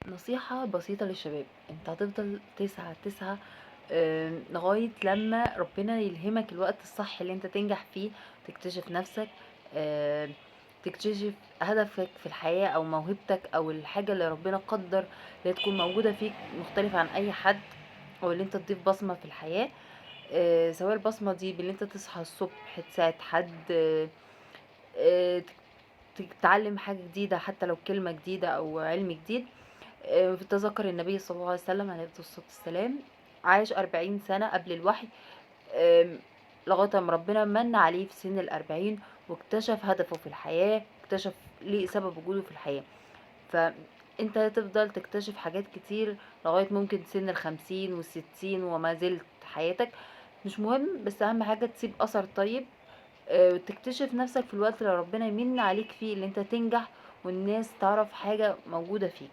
نصيحة بسيطة للشباب، انت هتفضل تسعى تسعى لغاية لما ربنا يلهمك الوقت الصح اللي انت تنجح فيه، تكتشف نفسك، آم، تكتشف هدفك في الحياة او موهبتك او الحاجة اللي ربنا قدر اللي تكون موجودة فيك مختلفة عن اي حد، او اللي انت تضيف بصمة في الحياة. سواء البصمة دي باللي انت تصحى الصبح تساعد حد، آه، تتعلم حاجة جديدة حتى لو كلمة جديدة أو علم جديد. تذكر النبي صلى الله عليه وسلم عليه الصلاة والسلام عاش 40 سنة قبل الوحي، آم، لغاية ما ربنا من عليه في سن ال40 واكتشف هدفه في الحياة، اكتشف ليه سبب وجوده في الحياة. فانت تفضل تكتشف حاجات كتير لغاية ممكن سن ال50 وال60 وما زلت حياتك مش مهم، بس أهم حاجة تسيب أثر طيب. تكتشف نفسك في الوقت اللي ربنا يمن عليك فيه اللي انت تنجح والناس تعرف حاجة موجودة فيك.